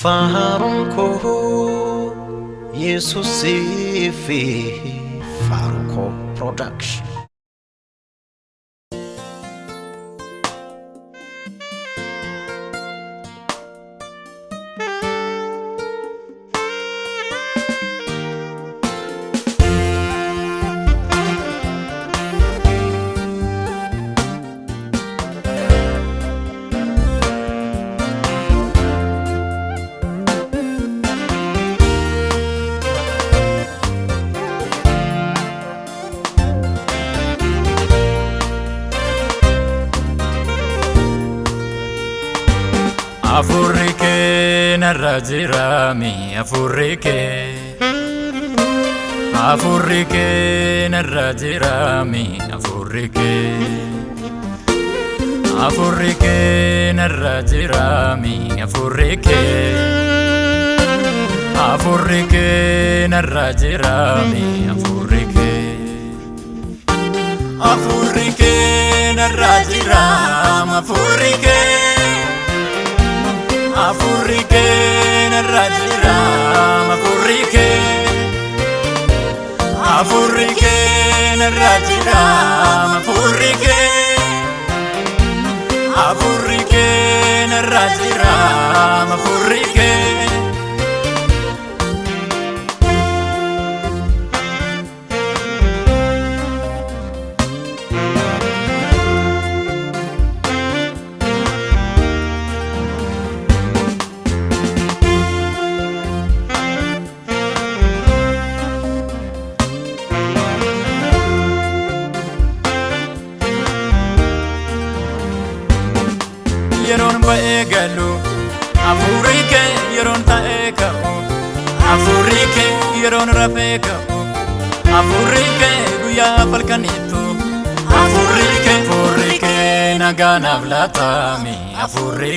Faarunko Yesusi fi Faarunko Production. Afuura kee narra jiraami afuura kee narra jiraami afuura kee narra jiraami afuura kee narra jiraami afuura kee narra jiraami afuura kee Afuura kee narra jiraami afuura kee narra jiraami afuura kee narra jiraami afuura kee Yeroon ba'ee galu afuura kee yeroon ta'ee ka'u afuura kee yeroon rafee ka'u afuura kee guyyaa falkaniitu afuura kee nagaa naaf laataami afuura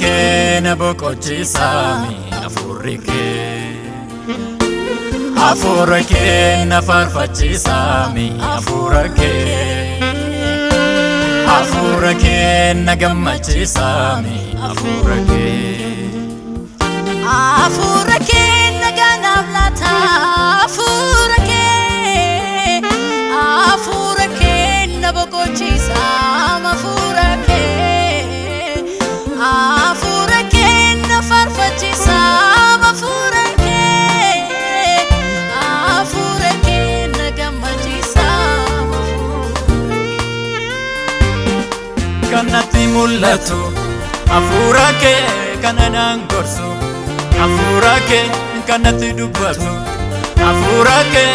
kee na boqochiisaami afuura kee na faarfachiisaami afuura kee na gammachiisaami afuura kee nagaa naaf laata afuura kee na boqochiisaami afuura kee na faarfachiisaami afuura kee na gammachiisaami kanatti mul'atu afuura kee kana naan gorsu afuura kee kanatti dubbatu afuura kee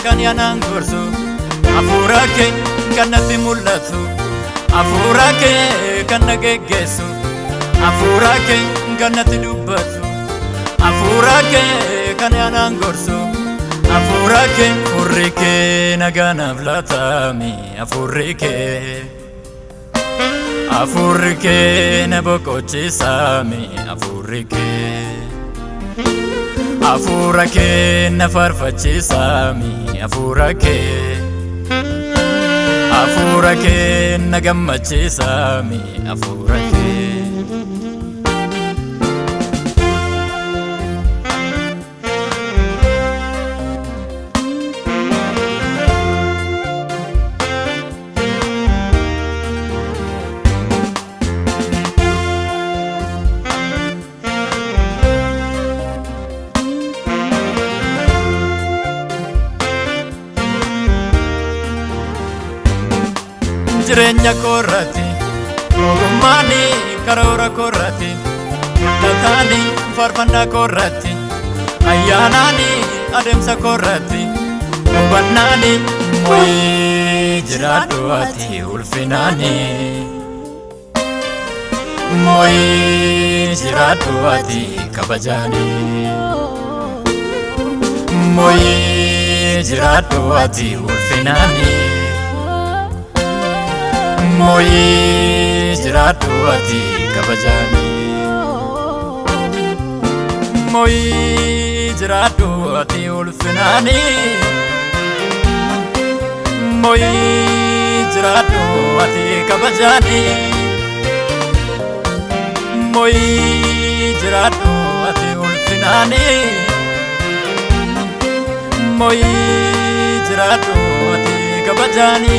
kan yanaan gorsu afuura kee kanatti mul'atu afuura kee kan na geggeessu afuura kee kanatti dubbatu afuura kee kan yanaan gorsu afuura kee nagaa naaf laataami afuura kee na boqochiisaami afuura kee na faarfachiisaami afuura kee na gammachiisaami afuura kee jireenya koorratti ogummaani karoora koorratti mul'ataani faarfannaa koorratti ayyaanaani adeemsa koorratti hubannaani mooyii jiraadhu ati ulfinaani mooyii jiraadhu ati kabajaani mooyii jiraadhu ati ulfinaani mooyii jiraadhu ati kabajaani mooyii jiraadhu ati ulfinaani mooyii jiraadhu ati kabajaani Moyi jiraadhu ati ulfinaani Moyi jiraadhu ati kabajaani